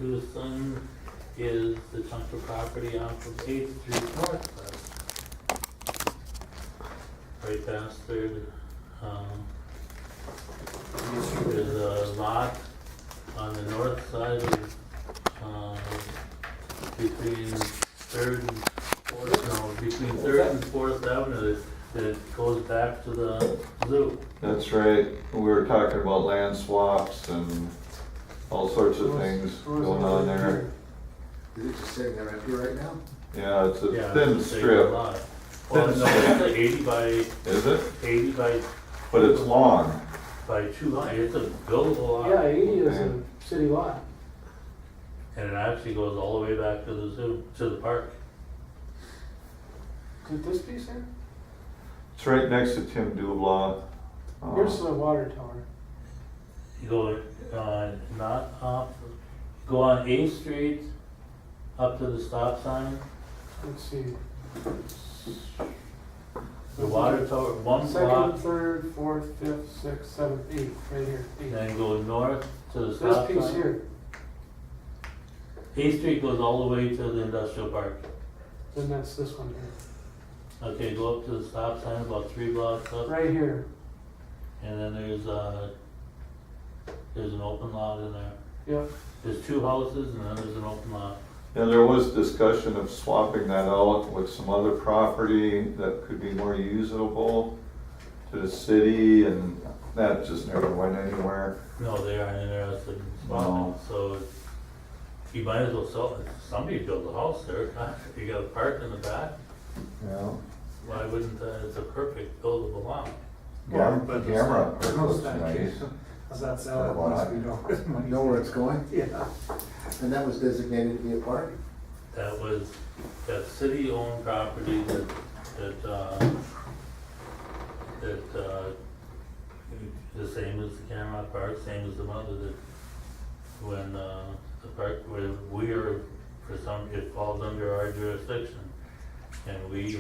Tucson is the chunk of property off of 8th Street Northwest. Right past Third, there's a lot on the north side of, between Third and Fourth, no, between Third and Fourth Avenue that goes back to the zoo. That's right, we were talking about land swaps and all sorts of things going on there. Is it just sitting there empty right now? Yeah, it's a Yeah, thin it's a strip. lot. Well, no, it's a 80 by, Is it? 80 But it's long. by 200, it's a buildable lot. Yeah, 80 is a city lot. And it actually goes all the way back to the zoo, to the park. Is it this piece here? It's right next to Tim Dublaw. Here's the water tower. You go, not up, go on 8th Street, up to the stop sign, Let's see. the water tower, one Second, block, third, fourth, fifth, sixth, seventh, eighth, right here. and Eighth. then go north to the stop This sign. piece here, 8th Street goes all the way to the industrial park. then that's this one here. Okay, go up to the stop sign, about 3 blocks up, Right here, and then there's an open lot in there. yep. There's 2 houses and then there's an open lot. Yeah, there was discussion of swapping that out with some other property that could be more usable to the city, and that just never went anywhere. No, they aren't interested in swapping, No. so you might as well sell it. Somebody build a house there, you got a park in the back, Yeah. why wouldn't, it's a perfect buildable lot. Yeah, but Camera, it's- looks nice. How's that sound? Once we know. Know where it's going? Yeah. And that was designated to be a park? That was, that city-owned property that, the same as the Cameron Park, same as the mother, that when, the park, where we are, for some, it falls under our jurisdiction. And we're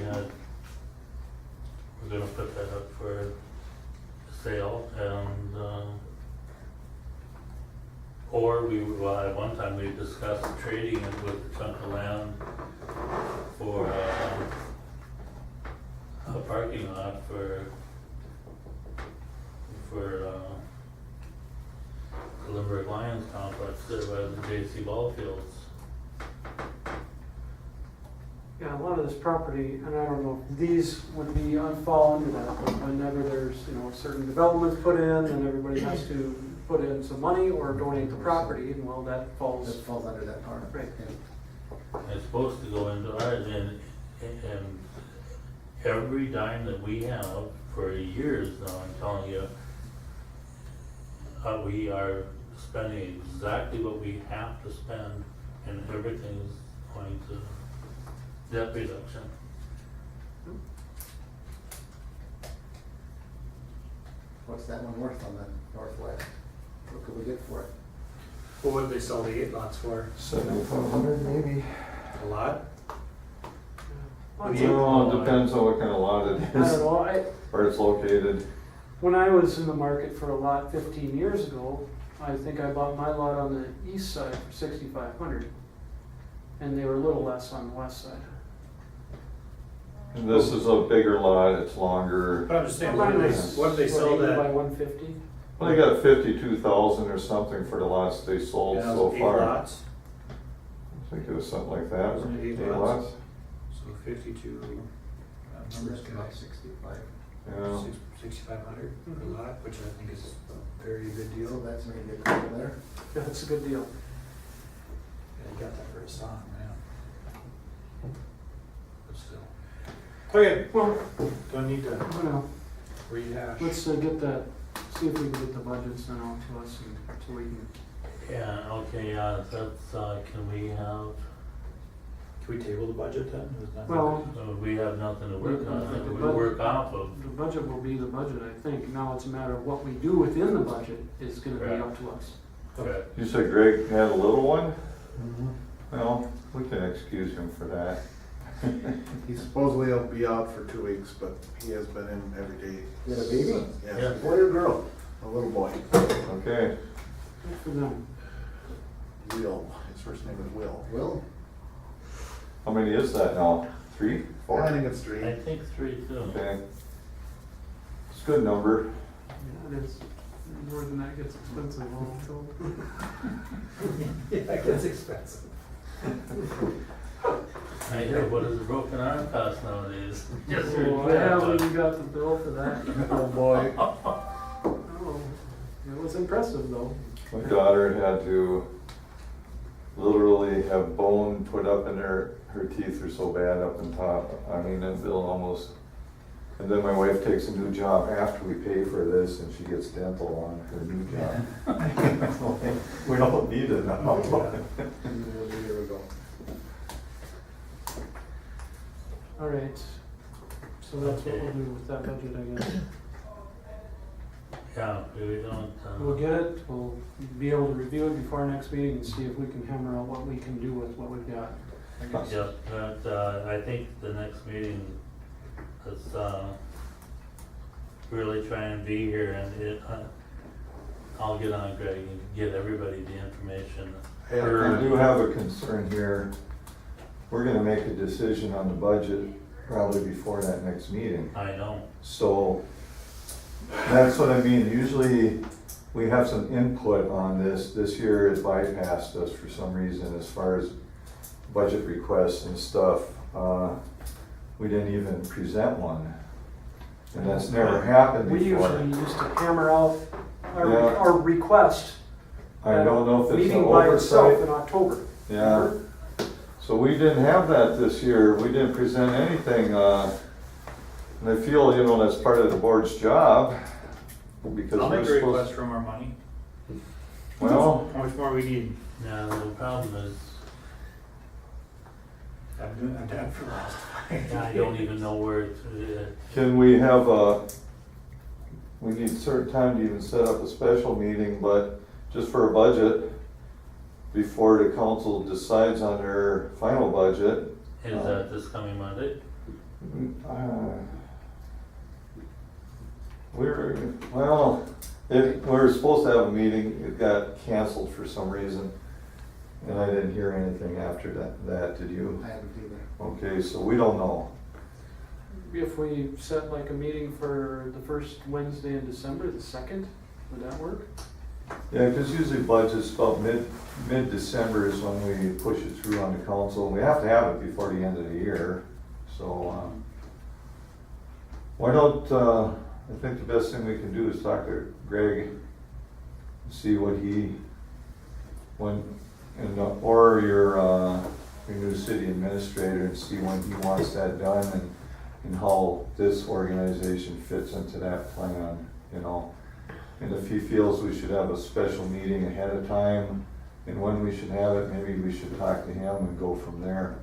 gonna put that up for sale and, or well, at one time we discussed trading it with a chunk of land for, a parking lot for, the Limerick Lions complex there by the J.C. ball fields. Yeah, a lot of this property, and I don't know, if these would be, fall under that, but whenever there's, certain developments put in, and everybody has to put in some money or donate the property, and well, that That falls, falls under that part. Right. Yeah. It's supposed to go into ours, and every dime that we have for years now, I'm telling you, we are spending exactly what we have to spend, and everything is going to debt reduction. What's that one worth on the northwest? What could we get for it? Well, what did they sell the 8 lots for? 7,500 maybe? A lot? Well, No, it depends on what kind of lot it I don't is, know, where it's located. when I was in the market for a lot 15 years ago, I think I bought my lot on the east side for 6,500. And they were a little less on the west side. And this is a bigger lot, it's longer. But I'm just saying, Mine what was, did they sell 80 by that? 150. Well, they got 52,000 or something for the lots they sold Yeah, so 8 far. lots, I think it was something like that. Wasn't it 8 8 lots? lots? so 52, numbers That's about 65. Yeah. 6,500 per lot, which I think is a very good So deal. that's maybe a couple there. Yeah, that's a good deal. Yeah, you got that for a song, man. But still. Okay, Well, do I need to I don't know, rehash? let's get that, see if we can get the budgets sent out to us and so we can, Yeah, okay, that's, can we have, Can we table the budget then? Is that- well, we have nothing to work on, The we budget- work off of. the budget will be the budget, I think. Now it's a matter of what we do within the budget is gonna be Right. up to us. Okay. You said Greg had a little one? Mm-hmm. Well, we can excuse him for that. He supposedly will be out for 2 weeks, but he has been in every day. You got a baby? Yeah. Yes, Boy or girl? a little boy. Okay. Good for them. Will, his first name is Will. Will? How many is that now? 3, 4? I think it's 3. I think 3 too. Okay. It's a good number. Yeah, it is. More than that gets expensive also. Yeah, it gets expensive. I hear, what does a broken arm cost nowadays? Just Oh, I haven't even got the bill for that. Oh, boy. Oh, it was impressive though. My daughter had to literally have bone put up in her teeth are so bad up in top. I mean, that bill almost, and then my wife takes a new job after we pay for this and she gets dental on her new job. We don't need it now. Here we go. All right, so that's what we'll do with that budget, I guess. Yeah, we don't, We'll get it, we'll be able to review it before our next meeting and see if we can hammer out what we can do with what we've got. yep, but, I think the next meeting, let's, really try and be here and I'll get on Greg and get everybody the information. I do have a concern here. We're gonna make a decision on the budget probably before that next meeting. I know, So that's what I mean. Usually we have some input on this. This year it bypassed us for some reason as far as budget requests and stuff. We didn't even present one. And that's never happened We before. usually used to hammer out Yeah. our request I don't know if it's an meeting by itself in oversight. October. Yeah. So we didn't have that this year. We didn't present anything. And I feel, you know, that's part of the board's job because I'll we're make a supposed. request from our money. Well, How much more we need? now the problem is, I'm down for last. I don't even know where to, can we have we need certain time to even set up a special meeting, but just for a budget, before the council decides on their final budget. is that this coming Monday? We were supposed to have a meeting, it got canceled for some reason, and I didn't hear anything after that, did you? I haven't either. Okay, so we don't know. If we set like a meeting for the first Wednesday in December, the 2nd, would that work? Yeah, because usually budget's about mid-December is when we push it through on the council, and we have to have it before the end of the year, so, why don't, I think the best thing we can do is talk to Greg, see what or your new city administrator, and see when he wants that done, and how this organization fits into that plan, you know. And if he feels we should have a special meeting ahead of time, and when we should have it, maybe we should talk to him and go from there.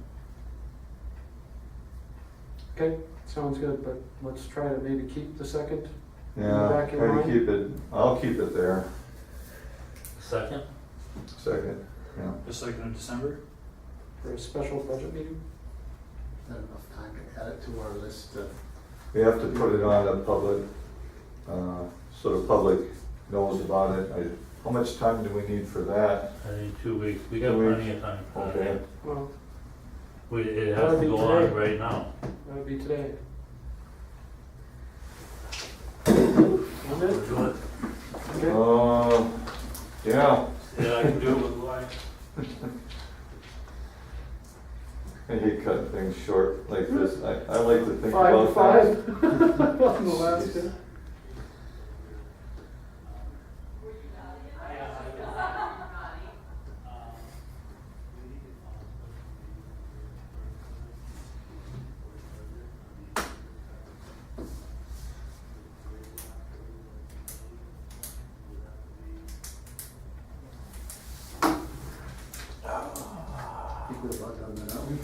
Okay, sounds good, but let's try to maybe keep the 2nd. Yeah, Back in try to line? keep it, I'll keep it there, Second? 2nd, yeah. The 2nd of December? For a special budget meeting? Not enough time to add it to our list. We have to put it on a public, so the public knows about it. How much time do we need for that? I think 2 weeks, we got 2 weeks. plenty of time. for that. Okay, Well, It That has would to be go on today. right now. that would be today. We'll Isn't it? do it. Okay. yeah. Yeah, I can do it with light. I hate cutting things short like this. I like to think 5 to about that. 5 on the last Jeez. day. I think we're about done then, aren't we?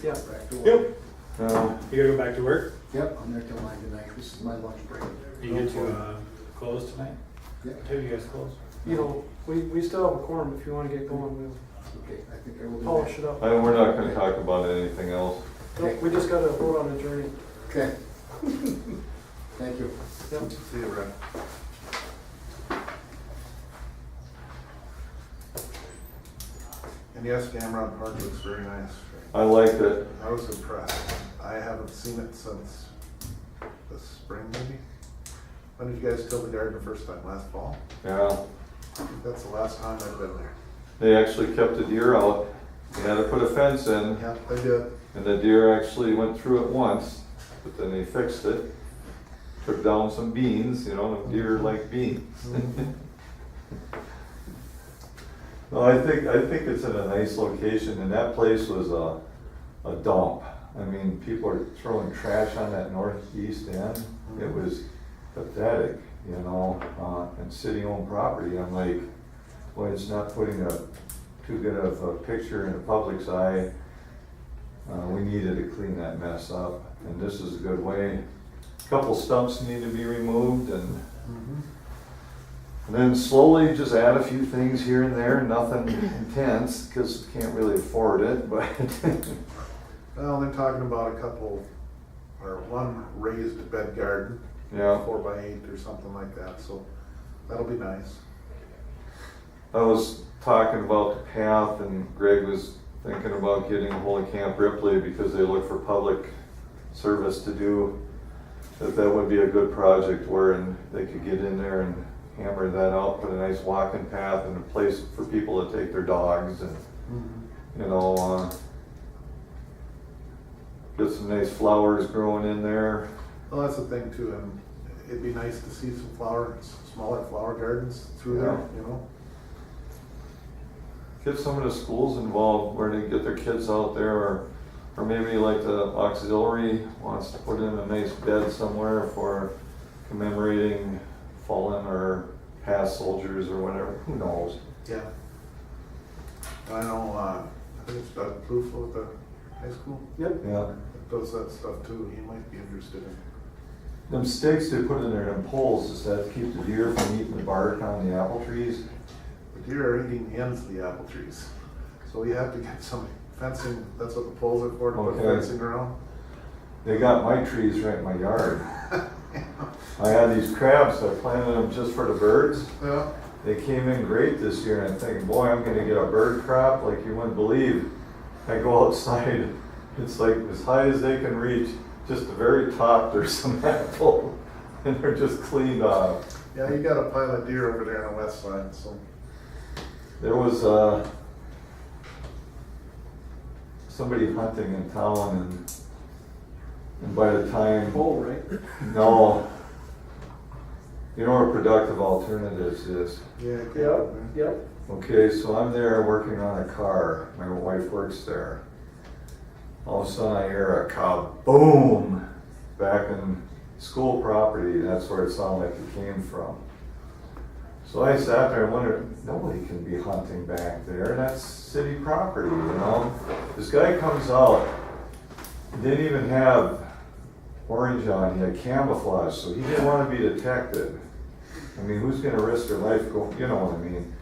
Yeah. Back to work. Yep. No, You gotta go back to work? Yep, I'm there till 9 tonight. This is my lunch break. You get to, close tonight? Yep. Have you guys close? You know, we still have a quorum if you wanna get going, we'll Okay, I think I will do polish that. it up. we're not gonna talk about anything else. Nope, we just gotta vote on adjourning. Okay. Thank you. Yep. See you, Rick. And yes, Cameron Park looks very nice. I liked it. I was impressed. I haven't seen it since the spring maybe. When did you guys till the garden the first time? Last fall? Yeah, I think that's the last time I've been there. they actually kept the deer out. They had to put a fence in, Yeah, they did. and the deer actually went through it once, but then they fixed it. Took down some beans, you know, the deer like beans. No, I think it's in a nice location, and that place was a dump. I mean, people are throwing trash on that northeast end. It was pathetic, you know, and city-owned property. I'm like, boy, it's not putting too good of a picture in the public's eye. We needed to clean that mess up, and this is a good way. Couple stumps need to be removed, and then slowly just add a few things here and there, nothing intense, because can't really afford it, but. Well, they're talking about a couple, or one raised bed garden. Yeah. 4x8 or something like that, so that'll be nice. I was talking about the path, and Greg was thinking about getting a hold of Camp Ripley because they look for public service to do. That would be a good project where they could get in there and hammer that out, put a nice walking path and a place for people to take their dogs and, you know, get some nice flowers growing in there. Well, that's the thing too, and it'd be nice to see some smaller flower gardens through there, you know? Get some of the schools involved where they get their kids out there, or maybe like the auxiliary wants to put in a nice bed somewhere for commemorating fallen or past soldiers or whatever, who knows? Yeah. I know, I think it's Doug Klufel at the high school. Yep. Yeah. Does that stuff too, he might be interested in. Them stakes they put in there, them poles, is that to keep the deer from eating the bark on the apple trees? The deer are eating the ends of the apple trees, so we have to get some fencing, that's what the poles are for, to put Okay. fencing around. They got my trees right in my yard. I had these crabs, I planted them just for the birds. Yeah. They came in great this year, and I'm thinking, boy, I'm gonna get a bird crop like you wouldn't believe. I go outside, it's like as high as they can reach, just the very top, there's some apple, and they're just cleaned off. Yeah, you got a pile of deer over there on the west side, so. There was somebody hunting in town, and by the time, Bull, right? no, you know what productive alternatives is. Yeah. Yep, yep. Okay, so I'm there working on a car. My wife works there. All of a sudden I hear a kaboom back in school property. That's where it sounded like it came from. So I sat there and wondered, nobody can be hunting back there. That's city property, you know? This guy comes out, didn't even have orange on, he had camouflage, so he didn't want to be detected. I mean, who's gonna risk their life going, you know what I mean?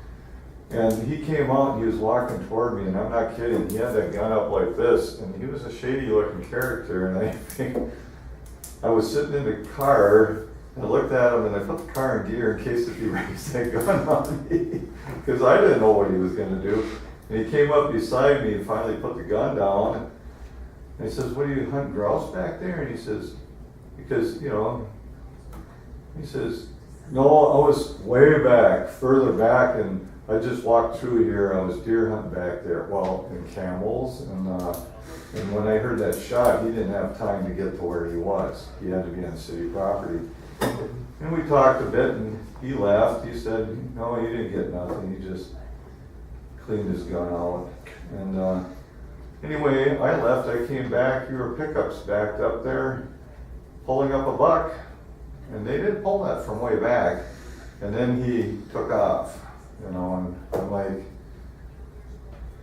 And he came out and he was walking toward me, and I'm not kidding, he had that gun up like this, and he was a shady looking character, and I think, I was sitting in the car, I looked at him and I put the car in gear in case if he raised that gun on me, because I didn't know what he was gonna do. And he came up beside me and finally put the gun down, and he says, what are you hunting grouse back there? And he says, because, you know, he says, no, I was way back, further back, and I just walked through here, I was deer hunting back there, well, and camels, and when I heard that shot, he didn't have time to get to where he was. He had to be on city property. And we talked a bit, and he left, he said, no, he didn't get nothing, he just cleaned his gun out. And anyway, I left, I came back, your pickups backed up there, pulling up a buck, and they didn't pull that from way back, and then he took off, you know, and I'm like,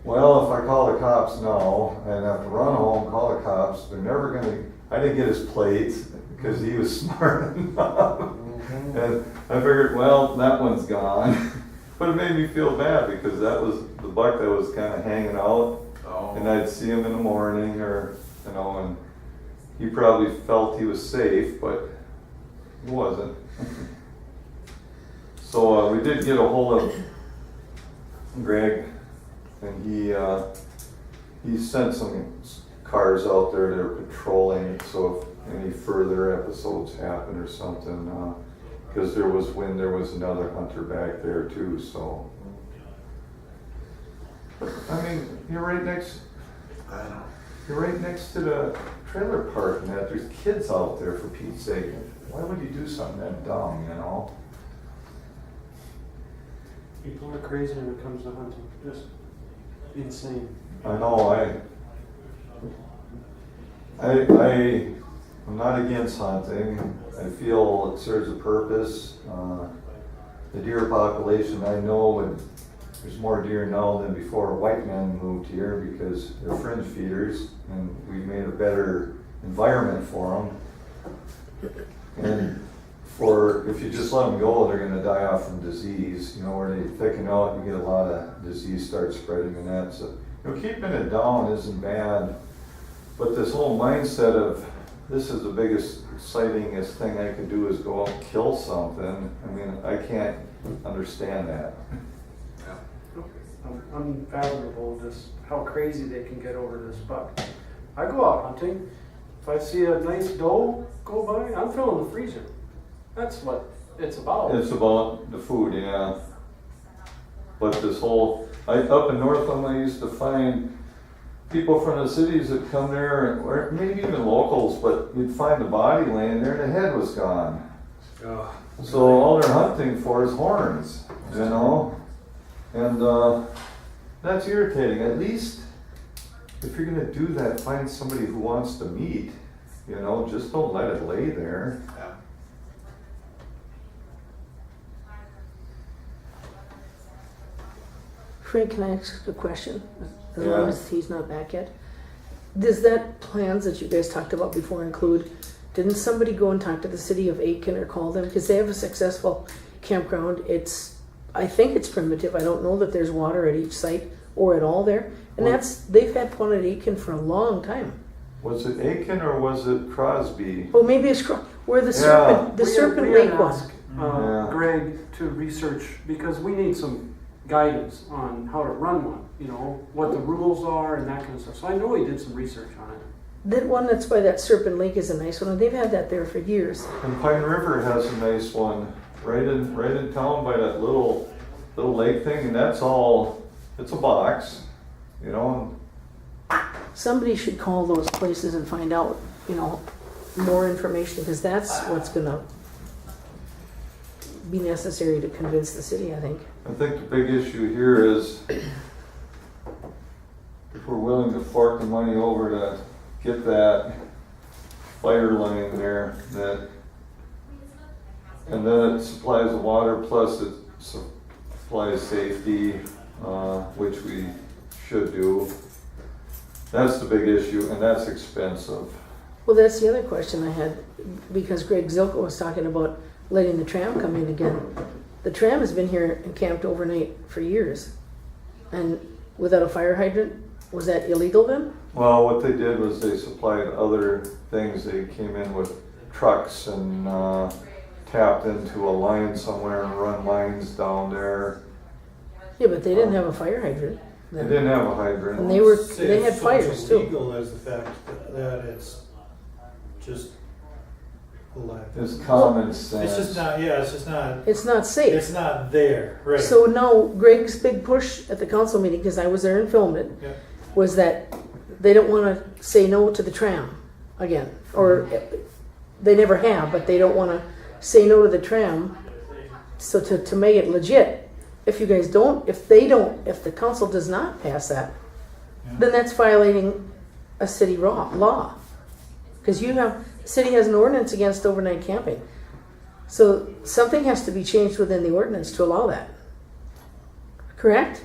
well, if I call the cops now, I'd have to run home, call the cops, they're never gonna, I didn't get his plates, because he was smart enough, and I figured, well, that one's gone, but it made me feel bad, because that was the buck that was kinda hanging out, and I'd see him in the morning, or, you know, and he probably felt he was safe, but he wasn't. So we did get a hold of Greg, and he sent some cars out there that are patrolling it, so if any further episodes happen or something, because there was another hunter back there too, so. I mean, you're right next to the trailer park and that, there's kids out there, for Pete's sake. Why would you do something that dumb, you know? People are crazy when it comes to hunting, just insane. I know, I'm not against hunting. I feel it serves a purpose. The deer population, I know, there's more deer now than before white men moved here because they're fringe feeders, and we made a better environment for them. And if you just let them go, they're gonna die off from disease. You know, where they thicken out, you get a lot of disease starts spreading and that. So, keeping it down isn't bad. But this whole mindset of, this is the biggest, excitingest thing I could do is go out and kill something. I mean, I can't understand that. Unfathomable just how crazy they can get over this buck. I go out hunting. If I see a nice doe go by, I'm filling the freezer. That's what it's about. It's about the food, yeah. But this whole, up in Northland, I used to find people from the cities that come there, or maybe even locals, but you'd find the body laying there and the head was gone. Oh, So all they're hunting for is horns, you know? And that's irritating. At least, if you're gonna do that, find somebody who wants to meet, you know? Just don't let it lay there. Frank, can I ask a question? As Yeah. long as he's not back yet. Does that plans that you guys talked about before include, didn't somebody go and talk to the city of Aiken or call them? Because they have a successful campground. I think it's primitive. I don't know that there's water at each site or at all there. And they've had one at Aiken for a long time. Was it Aiken or was it Crosby? Oh, maybe it's where the Yeah. serpent We had lake was. asked, Yeah. Greg to research, because we need some guidance on how to run one, you know, what the rules are and that kind of stuff. So I know he did some research on it. That one that's by that Serpent Lake is a nice one. They've had that there for years. And Pine River has a nice one, right in town by that little lake thing, and that's all, it's a box, you know. Somebody should call those places and find out, you know, more information, because that's what's gonna be necessary to convince the city, I think. I think the big issue here is if we're willing to fork the money over to get that fire line there, and then it supplies the water, plus it supplies safety, which we should do. That's the big issue, and that's expensive. Well, that's the other question I had, because Greg Zilko was talking about letting the tram come in again. The tram has been here and camped overnight for years, and without a fire hydrant. Was that illegal then? Well, what they did was they supplied other things. They came in with trucks and tapped into a line somewhere and run lines down there. Yeah, but they didn't have a fire hydrant. They didn't have a hydrant. And they had fires too. Legal as the fact that it's just It's common sense. It's just not. Yeah, it's just not. It's not safe. It's not there, right? So now Greg's big push at the council meeting, because I was there and filmed it, Yeah. was that they don't want to say no to the tram again, or they never have, but they don't want to say no to the tram. So to make it legit, if you guys don't, if the council does not pass that, then that's violating a city law. Because city has an ordinance against overnight camping. So something has to be changed within the ordinance to allow that. Correct?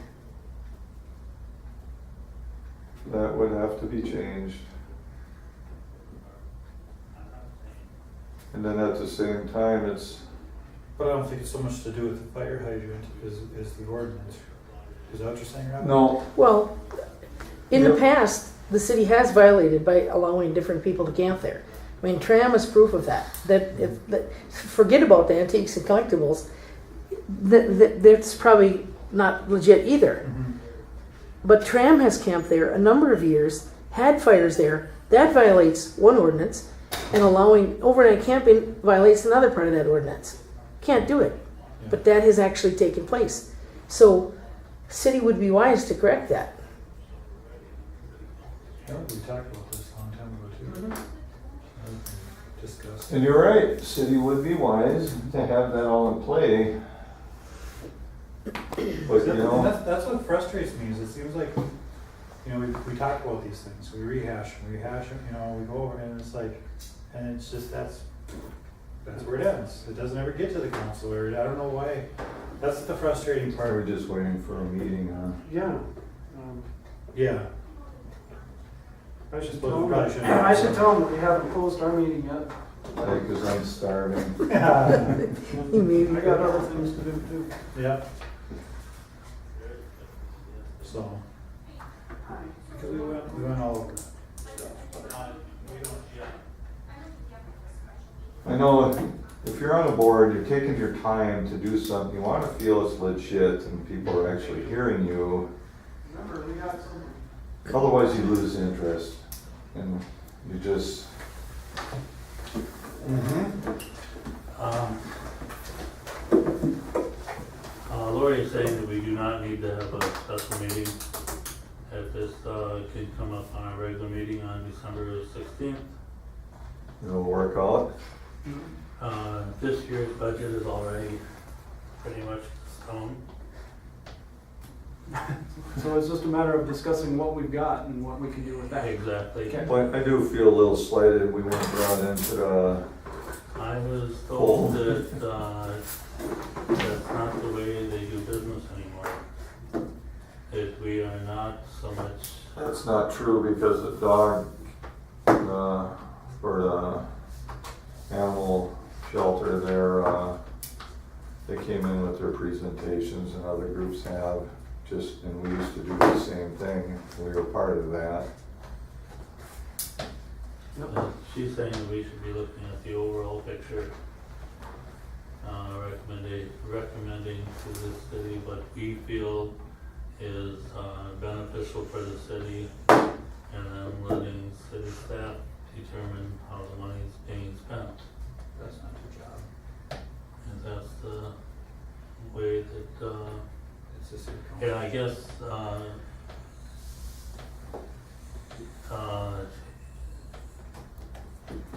That would have to be changed. And then at the same time, it's, But I don't think it's so much to do with the fire hydrant as the ordinance. Is that what you're saying, Rob? no, Well, in the Yep. past, the city has violated by allowing different people to camp there. I mean, TRAM is proof of that. Forget about the antiques and collectibles. That's probably not legit either. Mhm. But TRAM has camped there a number of years, had fires there. That violates one ordinance, and allowing overnight camping violates another part of that ordinance. Can't do it. But that has actually taken place. So, city would be wise to correct that. Yeah, we talked about this a long time ago too. Discussed. And you're right, city would be wise to have that all in play. But, you And know, that's what frustrates me, is it seems like, you know, we talk about these things, we rehash them, you know, we go over and it's like, and it's just, that's where it ends. It doesn't ever get to the council, or I don't know why. That's the frustrating we're part. just waiting for a meeting, huh? Yeah. Yeah. I should Well, tell we probably them, shouldn't. I should tell them that we haven't closed our meeting yet. Because I'm starving. You mean- I got other things to do too. Yeah. So. Because we went all over. I know if you're on a board, you're taking your time to do something, you wanna feel it's legit and people are actually hearing you. Remember, we got some. Otherwise you lose interest and you just, Lori is saying that we do not need to have a special meeting. If this could come up on a regular meeting on December 16th. it'll work out. This year's budget is already pretty much stone. So it's just a matter of discussing what we've got and what we can do with that. Exactly. Okay. But I do feel a little slighted, we weren't brought into the, I was told that that's not the way they do business anymore. That we are not so much, that's not true because the dog, for the animal shelter there, they came in with their presentations and other groups have, and we used to do the same thing, we were part of that. she's saying that we should be looking at the overall picture. Recommending to the city what we feel is beneficial for the city, and then letting city staff determine how the money is being spent. That's not your job. And that's the way that, It's the city council. and I guess,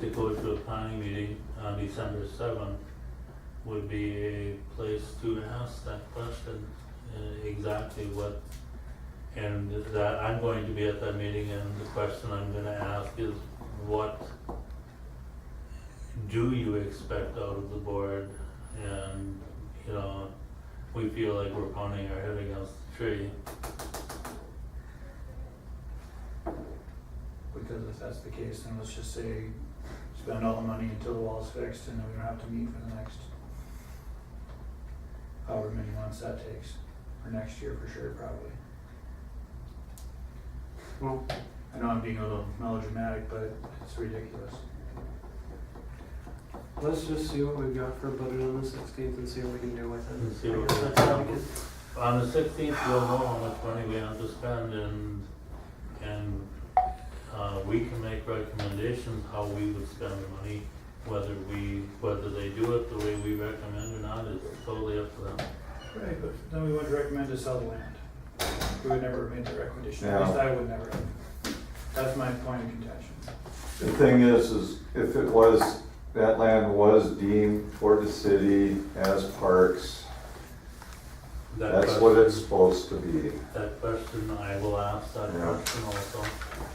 to go to a planning meeting on December 7th would be a place to ask that question, exactly what, and that I'm going to be at that meeting, and the question I'm gonna ask is, what do you expect out of the board? And, you know, we feel like we're pounding our head against the tree. Because if that's the case, then let's just say, spend all the money until the wall's fixed, and then we don't have to meet for the next however many months that takes, or next year for sure, probably. Well, I know I'm being a little melodramatic, but it's ridiculous. let's just see what we've got for a budget on the 16th and see what we can do with it. And see what I guess we that's how can we do. can- On the 16th, we'll know how much money we have to spend, and we can make recommendations how we would spend the money. Whether they do it the way we recommend or not is totally up to them. Right, but then we would recommend to sell the land. We would never have made the recommendation, at Yeah. least I would never have. That's my point of contention. The thing is if it was, that land was deemed for the city as parks, That that's question- what it's supposed to be. That question, I will ask that Yeah. question also.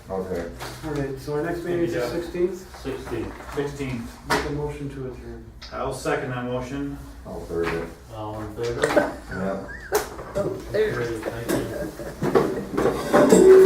Okay. All right, so our next meeting is the Yeah. 16th. 16th, 16th. Make a motion to adjourn. I'll second that motion. I'll third it. all in favor? Yeah. Great, thank you.